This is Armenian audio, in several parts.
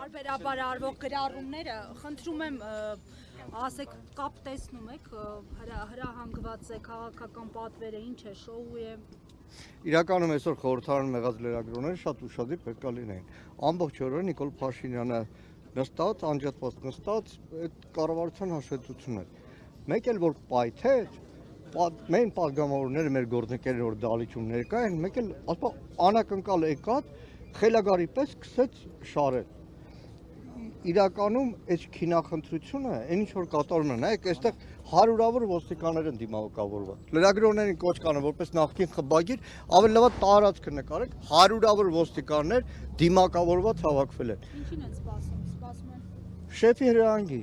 Պարբերաբար արվող գրառումները, խնդրում եմ ասեք կապ տեսնում եք, հրահանգված է քաղաքական պատվերը, ինչ է, շոու է։ Իրականում այսօր խորհրդարան եղած լրագրողները շատ ուշադիր պետք է լինեին։ Ամբողջ օրը Նիկոլ Փաշինյանը նստած, անջատված նստած, այդ կառավարության հաշվետվությունն էր։ Մեկ էլ որ պայթեց, մենք պատգամավորները, մեր գործընկերները որ դալիճում ներկա են, մեկ էլ ասա անակնկալ եկած խելագարի պես սկսեց շարել։ Իրականում այս քինախնդրությունը, այն ինչ որ կատարում են, նայեք, այստեղ հարյուրավոր ոստիկաններ են դիմակավորված։ Լրագրողներին կոչ կանը որպես նախկին խմբագիր, ավելի լավ տարածքը նկարեք, հարյուրավոր ոստիկաններ դիմակավորված հավաքվել են։ Ինչին են սպասում են։ Շեֆի հրահանգի։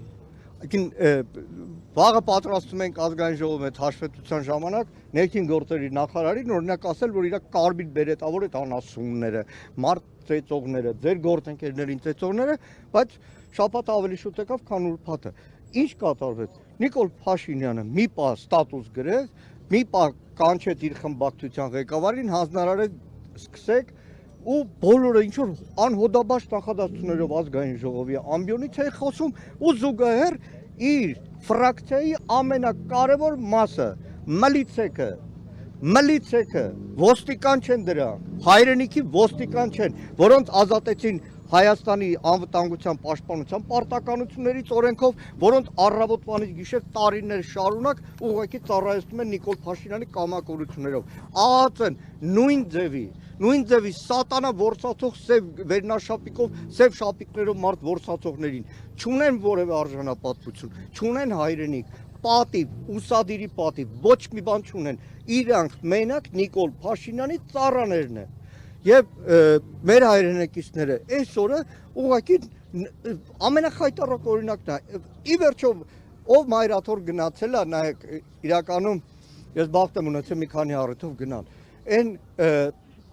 Վաղը պատրաստում ենք ազգային ժողովի հետ հաշվետվության ժամանակ ներքին գործերի նախարարին օրինակ ասել, որ իր կարմիր բերետավոր այդ անասունները, մարդ ծեծողները, ձեր գործընկերներին ծեծողները, բայց շաբաթ ավելի շուտ եկավ, քան ուրբաթը։ Ինչ կատարվեց։ Նիկոլ Փաշինյանը մի պահ ստատուս գրեց, մի պահ կանչեց իր խմբակցության ղեկավարին, հանձնարարեց սկսեք ու բոլորը ինչ որ անհոդաբաց նախադասություններով ազգային ժողովի ամբիոնից է խոսում ու զուգահեռ իր ֆրակցիայի ամենակարևոր մասը մլիցեքը ոստիկան չեն դրանք, հայրենիքի ոստիկան չեն, որոնց ազատեցին Հայաստանի անվտանգության պաշտպանության պարտականություններից օրենքով, որոնց առավոտվանից գիշեր տարիներ շարունակ ուղղակի ծառայեցնում են Նիկոլ Փաշինյանի կամակորություններով։ ԱԱԾ-ն նույն ձևի սատանա որսացող սև վերնաշապիկով, սև շապիկներով մարդ որսացողներին չունեն որևէ արժանապատվություն, չունեն հայրենիք, պատիվ, ուսադիրի պատիվ, ոչ մի բան չունեն։ Իրանք մենակ Նիկոլ Փաշինյանի ծառաներն են։ Եվ մեր հայրենակիցները այսօրը ուղղակի ամենախայտառակ օրինակն է։ Ի վերջո ով մայրաթոր գնացել է, նայեք, իրականում ես բախտ եմ ունեցել մի քանի առիթով գնալ։ Այն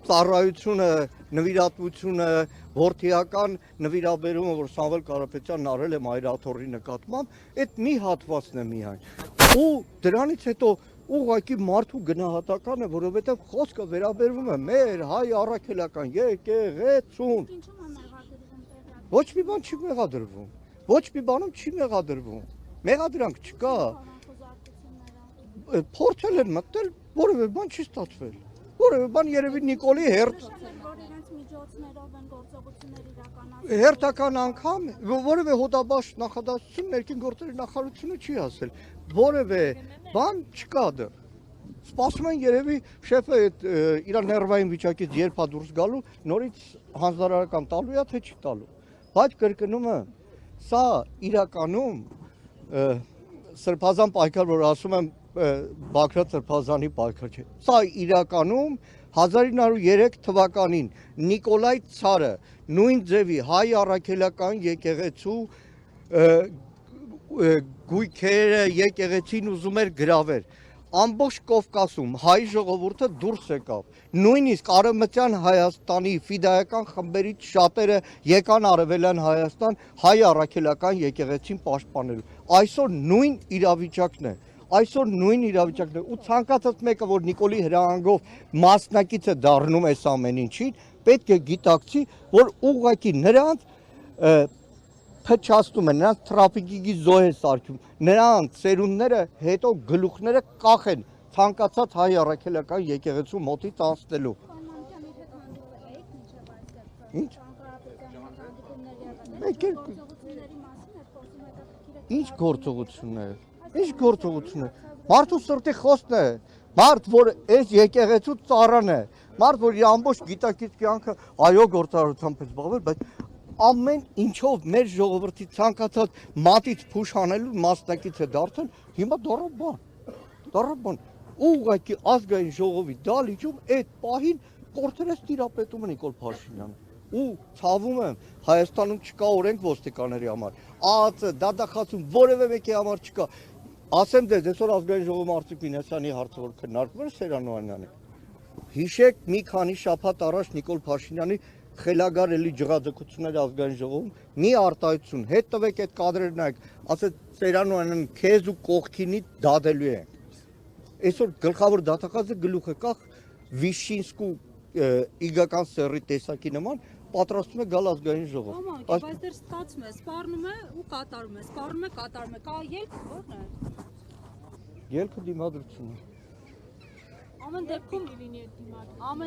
ծառայությունը, նվիրատվությունը, որդիական նվիրաբերումը, որ Սամվել Կարապետյանն արել է մայրաթորի նկատմամբ, այդ մի հատվածն է միայն։ Ու դրանից հետո ուղղակի մարդու գնահատականը, որովհետև խոսքը վերաբերվում է մեր հայ առաքելական եկեղեցուն։ Ոչ մի բան չի մեղադրվում։ Ոչ մի բանում չի մեղադրվում։ Մեղադրանք չկա։ Փորձել են մտնել, որևէ բան չի ստացվել։ Որևէ բան երևի Նիկոլի հերթական անգամ որևէ հոդաբաց նախադասություն ներքին գործերի նախարարությունը չի ասել։ Որևէ բան չկա դա։ Սպասում են երևի շեֆը իր ներվային վիճակից երբ է դուրս գալու, նորից հանձնարարական տալու է, թե չի տալու։ Բայց կրկնում եմ, սա իրականում սրբազան պայքար, որ ասում եմ Բագրատ Սրբազանի պայքար չէ։ Սա իրականում 1903 թվականին Նիկոլայ Ցարը նույն ձևի հայ առաքելական եկեղեցու գույքերը եկեղեցին ուզում էր գրավել։ Ամբողջ Կովկասում հայ ժողովուրդը դուրս եկավ։ Նույնիսկ Արևմտյան Հայաստանի ֆիդայական խմբերից շատերը եկան Արևելյան Հայաստան հայ առաքելական եկեղեցին պաշտպանելու։ Այսօր նույն իրավիճակն է։ Ու ցանկացած մեկը, որ Նիկոլի հրահանգով մասնակից է դառնում այս ամեն ինչին, պետք է գիտակցի, որ ուղղակի նրանց փչացնում են, նրանց տրաֆիկի զոհ է սարքում, նրանց ծերունները հետո գլուխները կախեն ցանկացած հայ առաքելական եկեղեցու մոտից անցնելու։ Ինչ? Ինչ գործողություններ։ Մարդու սրտի խոսքն է։ Մարդ, որ այս եկեղեցու ծառան է, մարդ, որ իր ամբողջ գիտակից կյանքը այո գործարարությամբ է զբաղվել, բայց ամեն ինչով մեր ժողովրդի ցանկացած մատից փուշ անելու մասնակից է դարձել, հիմա դառավ ուղղակի ազգային ժողովի դալիճում այդ պահին կորցրեց տիրապետումը Նիկոլ Փաշինյանը։ Ու ցավում եմ, Հայաստանում չկա օրենք ոստիկանների համար, ԱԱԾ, դատախազում որևէ մեկի համար չկա։ Ասեմ դες, այսօր ազգային ժողովում Արծիկ Մինասյանի հարցը որ քննարկվում էր Սերանոյանյանի։ Հիշեք մի քանի շաբաթ առաջ Նիկոլ Փաշինյանի խելագար էլի ջղաձգությունները ազգային ժողովում մի արտահայտություն, հետ տվեք այդ կադրերը նայեք, ասեց Սերանոյանն քեզ ու կողքինի դադելու է։ Այսօր գլխավոր դատախազը գլուխը կախ Վիշինսկու իգական սերի տեսակի նման պատրաստում է գալ ազգային ժողով։ Ոմանք, բայց դեռ ստացվում է, սպառնում է ու կատարում է, սպառնում է, կատարում է։ Կա ելք, ո՞րն է։ Ելքը դիմադրությունն է։ Ամեն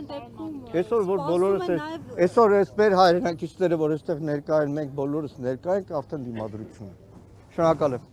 դեպքում Այսօր որ բոլորս այսօր այս մեր հայրենակիցները, որ այստեղ ներկա են, մենք բոլորս ներկա ենք, արդեն դիմադրություն է։ Շնորհակալ եմ։